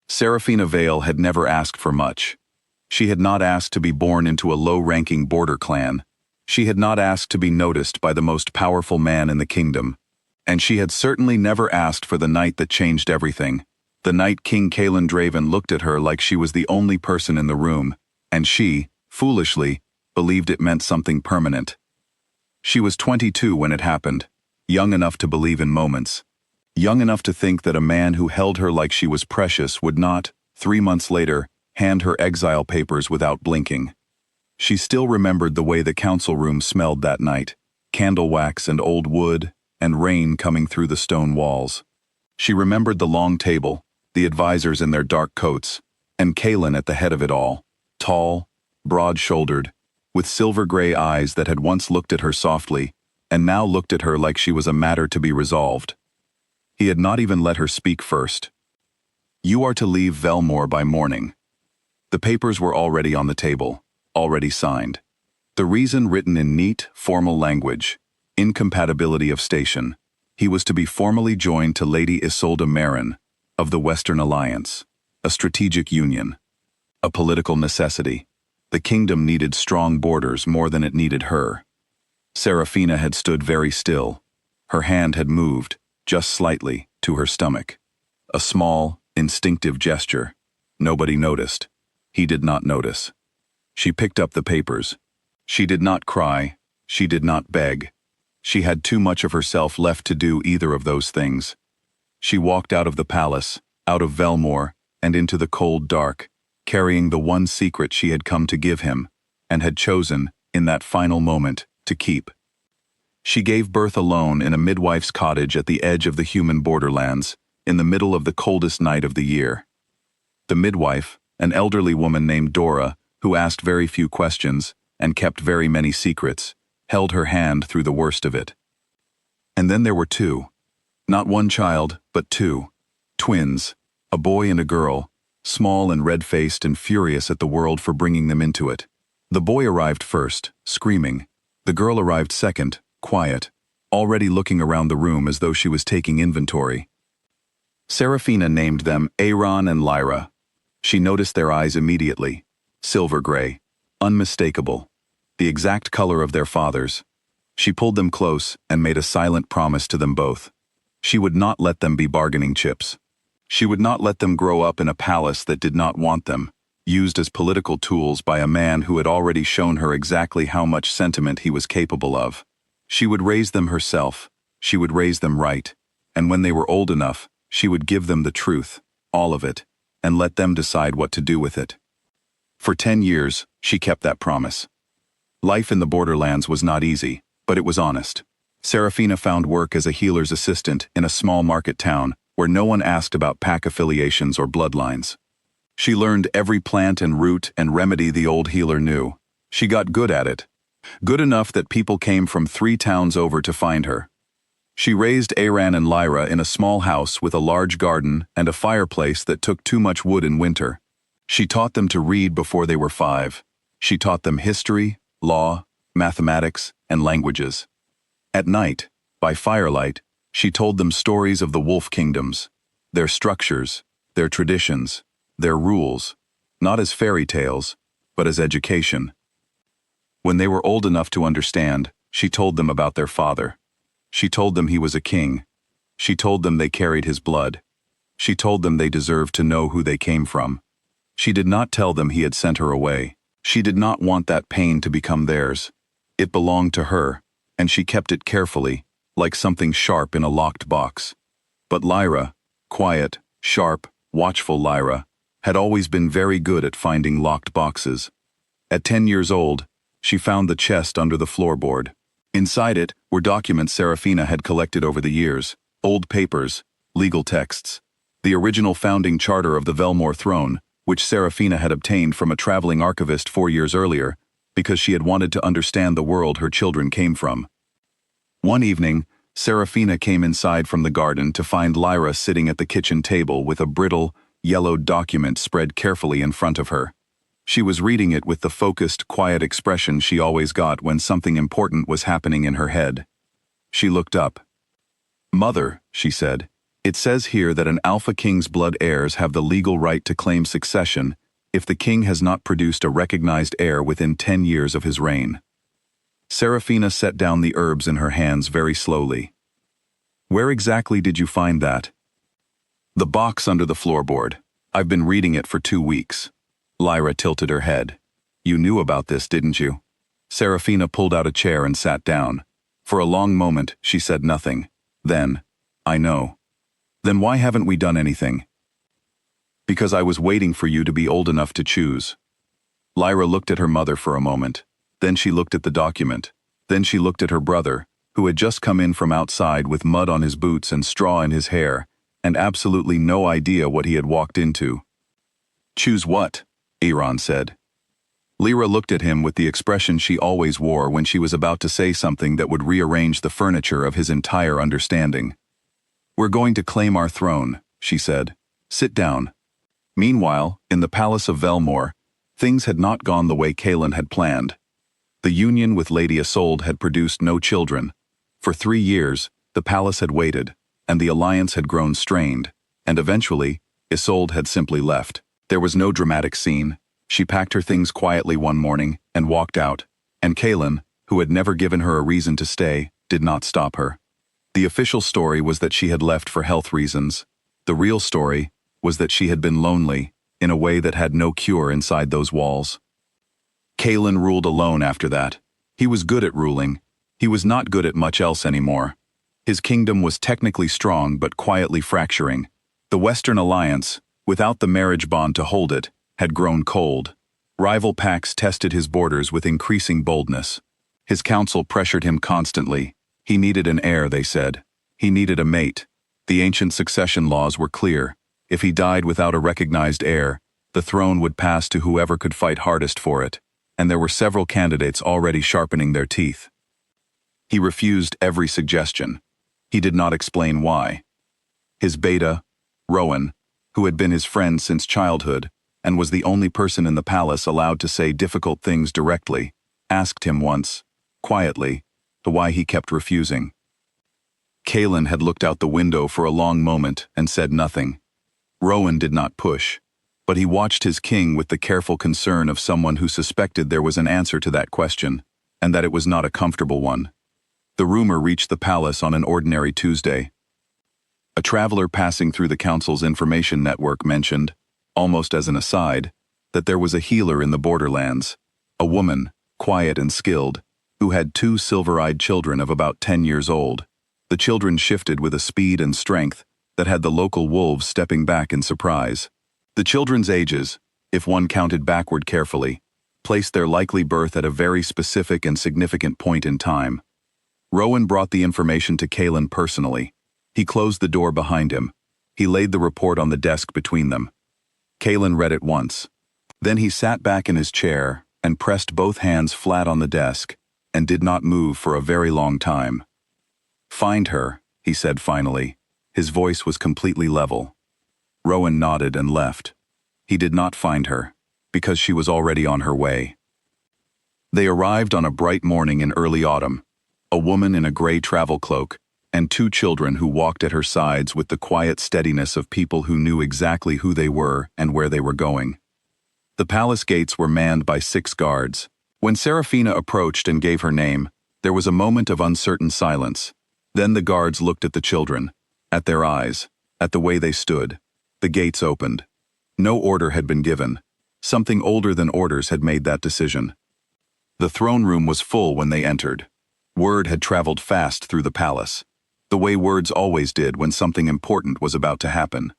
Serafina Vale had never asked for much. She had not asked to be born into a low-ranking border clan. She had not asked to be noticed by the most powerful man in the kingdom. And she had certainly never asked for the night that changed everything. The night King Kalen Draven looked at her like she was the only person in the room, and she, foolishly, believed it meant something permanent. She was 22 when it happened, young enough to believe in moments. Young enough to think that a man who held her like she was precious would not, 3 months later, hand her exile papers without blinking. She still remembered the way the council room smelled that night, candle wax and old wood, and rain coming through the stone walls. She remembered the long table, the advisors in their dark coats, and Kalen at the head of it all, tall, broad-shouldered, with silver-gray eyes that had once looked at her softly, and now looked at her like she was a matter to be resolved. He had not even let her speak first. "You are to leave Velmore by morning." The papers were already on the table, already signed. The reason written in neat, formal language: incompatibility of station. He was to be formally joined to Lady Isolde Marin, of the Western Alliance, a strategic union, a political necessity. The kingdom needed strong borders more than it needed her. Serafina had stood very still. Her hand had moved, just slightly, to her stomach. A small, instinctive gesture. Nobody noticed. He did not notice. She picked up the papers. She did not cry. She did not beg. She had too much of herself left to do either of those things. She walked out of the palace, out of Velmore, and into the cold dark, carrying the one secret she had come to give him, and had chosen, in that final moment, to keep. She gave birth alone in a midwife's cottage at the edge of the human borderlands, in the middle of the coldest night of the year. The midwife, an elderly woman named Dora, who asked very few questions, and kept very many secrets, held her hand through the worst of it. And then there were two. Not one child, but two. Twins, a boy and a girl, small and red-faced and furious at the world for bringing them into it. The boy arrived first, screaming. The girl arrived second, quiet, already looking around the room as though she was taking inventory. Serafina named them Aaron and Lyra. She noticed their eyes immediately. Silver-gray, unmistakable, the exact color of their father's. She pulled them close and made a silent promise to them both. She would not let them be bargaining chips. She would not let them grow up in a palace that did not want them, used as political tools by a man who had already shown her exactly how much sentiment he was capable of. She would raise them herself. She would raise them right. And when they were old enough, she would give them the truth, all of it, and let them decide what to do with it. For 10 years, she kept that promise. Life in the borderlands was not easy, but it was honest. Serafina found work as a healer's assistant in a small market town where no one asked about pack affiliations or bloodlines. She learned every plant and root and remedy the old healer knew. She got good at it. Good enough that people came from 3 towns over to find her. She raised Aaron and Lyra in a small house with a large garden and a fireplace that took too much wood in winter. She taught them to read before they were 5. She taught them history, law, mathematics, and languages. At night, by firelight, she told them stories of the wolf kingdoms, their structures, their traditions, their rules, not as fairy tales, but as education. When they were old enough to understand, she told them about their father. She told them he was a king. She told them they carried his blood. She told them they deserved to know who they came from. She did not tell them he had sent her away. She did not want that pain to become theirs. It belonged to her, and she kept it carefully, like something sharp in a locked box. But Lyra, quiet, sharp, watchful Lyra, had always been very good at finding locked boxes. At 10 years old, she found the chest under the floorboard. Inside it were documents Serafina had collected over the years, old papers, legal texts, the original founding charter of the Velmore throne, which Serafina had obtained from a traveling archivist 4 years earlier, because she had wanted to understand the world her children came from. One evening, Serafina came inside from the garden to find Lyra sitting at the kitchen table with a brittle, yellowed document spread carefully in front of her. She was reading it with the focused, quiet expression she always got when something important was happening in her head. She looked up. "Mother," she said, It says here that an Alpha King's blood heirs have the legal right to claim succession if the king has not produced a recognized heir within 10 years of his reign. Serafina set down the herbs in her hands very slowly. Where exactly did you find that? The box under the floorboard. I've been reading it for 2 weeks. Lyra tilted her head. You knew about this, didn't you? Serafina pulled out a chair and sat down. For a long moment, she said nothing. Then, I know. Then why haven't we done anything? Because I was waiting for you to be old enough to choose. Lyra looked at her mother for a moment. Then she looked at the document. Then she looked at her brother, who had just come in from outside with mud on his boots and straw in his hair, and absolutely no idea what he had walked into. Choose what? Aaron said. Lyra looked at him with the expression she always wore when she was about to say something that would rearrange the furniture of his entire understanding. We're going to claim our throne, she said. Sit down. Meanwhile, in the palace of Velmore, things had not gone the way Kaelin had planned. The union with Lady Isolde had produced no children. For 3 years, the palace had waited, and the alliance had grown strained, and eventually, Isolde had simply left. There was no dramatic scene. She packed her things quietly one morning and walked out, and Kaelin, who had never given her a reason to stay, did not stop her. The official story was that she had left for health reasons. The real story was that she had been lonely, in a way that had no cure inside those walls. Kaelin ruled alone after that. He was good at ruling. He was not good at much else anymore. His kingdom was technically strong but quietly fracturing. The Western Alliance, without the marriage bond to hold it, had grown cold. Rival pacts tested his borders with increasing boldness. His council pressured him constantly. He needed an heir, they said. He needed a mate. The ancient succession laws were clear. If he died without a recognized heir, the throne would pass to whoever could fight hardest for it, and there were several candidates already sharpening their teeth. He refused every suggestion. He did not explain why. His beta, Rowan, who had been his friend since childhood, and was the only person in the palace allowed to say difficult things directly, asked him once, quietly, to why he kept refusing. Kaelin had looked out the window for a long moment and said nothing. Rowan did not push, but he watched his king with the careful concern of someone who suspected there was an answer to that question, and that it was not a comfortable one. The rumor reached the palace on an ordinary Tuesday. A traveler passing through the council's information network mentioned, almost as an aside, that there was a healer in the borderlands, a woman, quiet and skilled, who had 2 silver-eyed children of about 10 years old. The children shifted with a speed and strength that had the local wolves stepping back in surprise. The children's ages, if one counted backward carefully, placed their likely birth at a very specific and significant point in time. Rowan brought the information to Kaelin personally. He closed the door behind him. He laid the report on the desk between them. Kaelin read it once. Then he sat back in his chair and pressed both hands flat on the desk and did not move for a very long time. Find her, he said finally. His voice was completely level. Rowan nodded and left. He did not find her, because she was already on her way. They arrived on a bright morning in early autumn, a woman in a gray travel cloak, and 2 children who walked at her sides with the quiet steadiness of people who knew exactly who they were and where they were going. The palace gates were manned by 6 guards. When Serafina approached and gave her name, there was a moment of uncertain silence. Then the guards looked at the children, at their eyes, at the way they stood. The gates opened. No order had been given. Something older than orders had made that decision. The throne room was full when they entered. Word had traveled fast through the palace, the way words always did when something important was about to happen.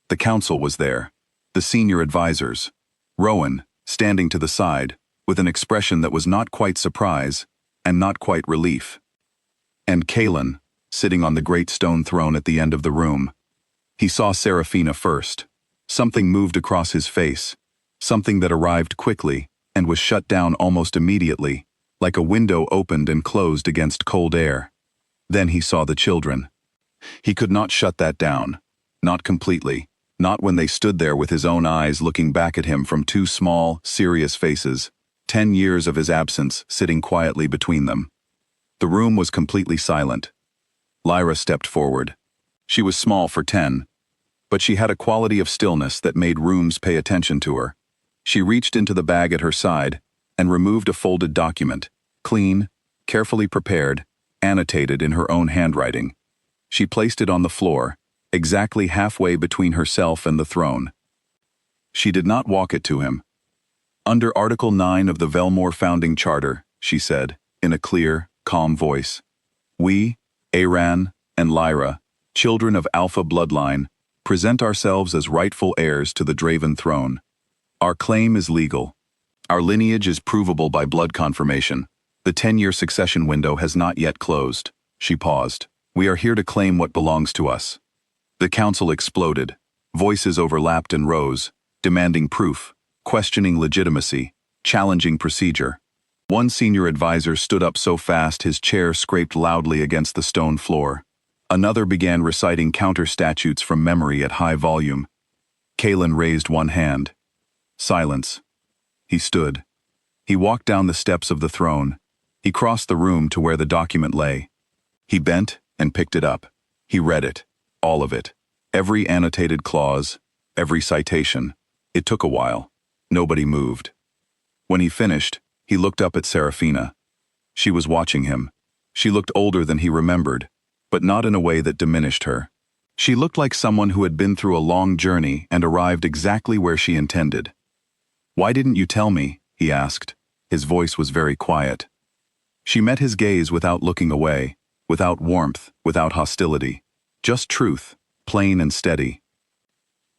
The council was there, the senior advisors. Rowan, standing to the side, with an expression that was not quite surprise and not quite relief. And Kaelin, sitting on the great stone throne at the end of the room. He saw Serafina first. Something moved across his face, something that arrived quickly and was shut down almost immediately, like a window opened and closed against cold air. Then he saw the children. He could not shut that down, not completely, not when they stood there with his own eyes looking back at him from 2 small, serious faces, 10 years of his absence sitting quietly between them. The room was completely silent. Lyra stepped forward. She was small for 10, but she had a quality of stillness that made rooms pay attention to her. She reached into the bag at her side and removed a folded document, clean, carefully prepared, annotated in her own handwriting. She placed it on the floor, exactly halfway between herself and the throne. She did not walk it to him. "Under Article 9 of the Velmore Founding Charter," she said, in a clear, calm voice, "we, Aran and Lyra, children of Alpha bloodline, present ourselves as rightful heirs to the Draven throne. Our claim is legal. Our lineage is provable by blood confirmation. The 10-year succession window has not yet closed." She paused. "We are here to claim what belongs to us." The council exploded. Voices overlapped and rose, demanding proof, questioning legitimacy, challenging procedure. One senior advisor stood up so fast his chair scraped loudly against the stone floor. Another began reciting counter-statutes from memory at high volume. Kalen raised one hand. Silence. He stood. He walked down the steps of the throne. He crossed the room to where the document lay. He bent and picked it up. He read it, all of it. Every annotated clause, every citation. It took a while. Nobody moved. When he finished, he looked up at Serafina. She was watching him. She looked older than he remembered, but not in a way that diminished her. She looked like someone who had been through a long journey and arrived exactly where she intended. "Why didn't you tell me?" he asked. His voice was very quiet. She met his gaze without looking away, without warmth, without hostility. Just truth, plain and steady.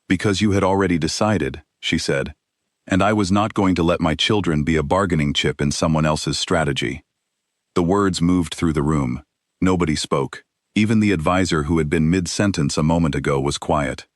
"Because you had already decided," she said, "and I was not going to let my children be a bargaining chip in someone else's strategy." The words moved through the room. Nobody spoke. Even the advisor who had been mid-sentence a moment ago was quiet.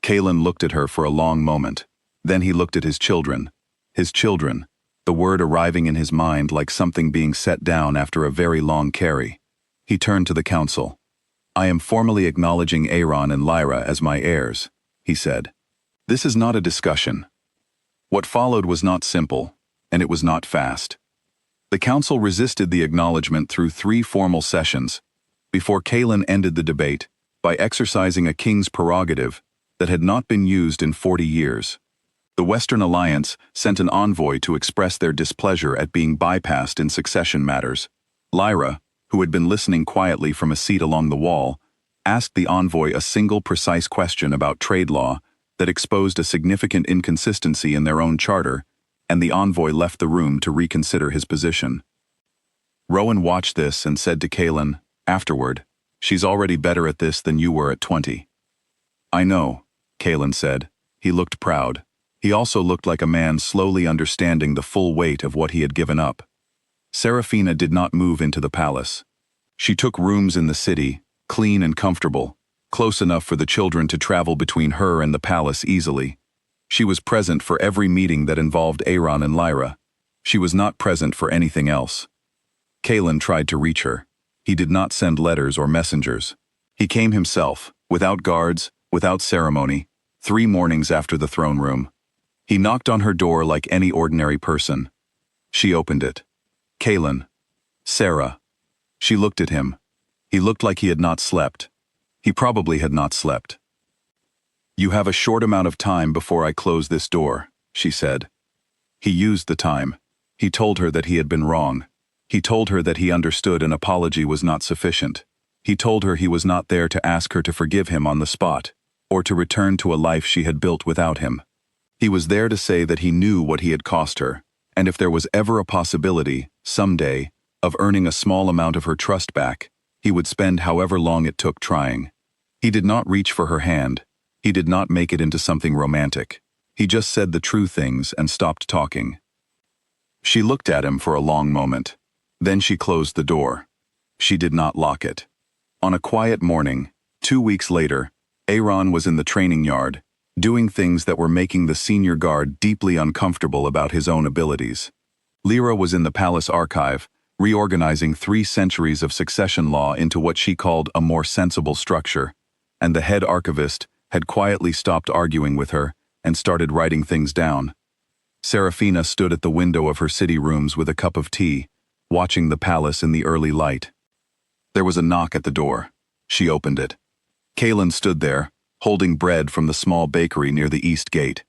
Kalen looked at her for a long moment. Then he looked at his children. His children, the word arriving in his mind like something being set down after a very long carry. He turned to the council. "I am formally acknowledging Aaron and Lyra as my heirs," he said. "This is not a discussion." What followed was not simple, and it was not fast. The council resisted the acknowledgement through 3 formal sessions, before Kalen ended the debate by exercising a king's prerogative that had not been used in 40 years. The Western Alliance sent an envoy to express their displeasure at being bypassed in succession matters. Lyra, who had been listening quietly from a seat along the wall, asked the envoy a single precise question about trade law that exposed a significant inconsistency in their own charter, and the envoy left the room to reconsider his position. Rowan watched this and said to Kalen, afterward, "She's already better at this than you were at 20. "I know," Kalen said. He looked proud. He also looked like a man slowly understanding the full weight of what he had given up. Serafina did not move into the palace. She took rooms in the city, clean and comfortable, close enough for the children to travel between her and the palace easily. She was present for every meeting that involved Aaron and Lyra. She was not present for anything else. Kalen tried to reach her. He did not send letters or messengers. He came himself, without guards, without ceremony, 3 mornings after the throne room. He knocked on her door like any ordinary person. She opened it. "Kalen. Sarah." She looked at him. He looked like he had not slept. He probably had not slept. "You have a short amount of time before I close this door," she said. He used the time. He told her that he had been wrong. He told her that he understood an apology was not sufficient. He told her he was not there to ask her to forgive him on the spot, or to return to a life she had built without him. He was there to say that he knew what he had cost her, and if there was ever a possibility, someday, of earning a small amount of her trust back, he would spend however long it took trying. He did not reach for her hand. He did not make it into something romantic. He just said the true things and stopped talking. She looked at him for a long moment. Then she closed the door. She did not lock it. On a quiet morning, 2 weeks later, Aaron was in the training yard, doing things that were making the senior guard deeply uncomfortable about his own abilities. Lyra was in the palace archive, reorganizing 3 centuries of succession law into what she called a more sensible structure, and the head archivist had quietly stopped arguing with her and started writing things down. Serafina stood at the window of her city rooms with a cup of tea, watching the palace in the early light. There was a knock at the door. She opened it. Kaylin stood there, holding bread from the small bakery near the east gate,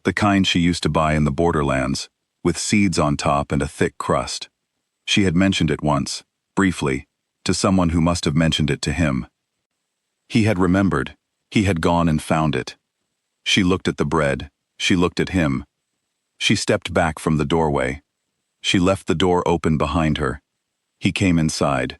the kind she used to buy in the borderlands, with seeds on top and a thick crust. She had mentioned it once, briefly, to someone who must have mentioned it to him. He had remembered. He had gone and found it. She looked at the bread. She looked at him. She stepped back from the doorway. She left the door open behind her. He came inside.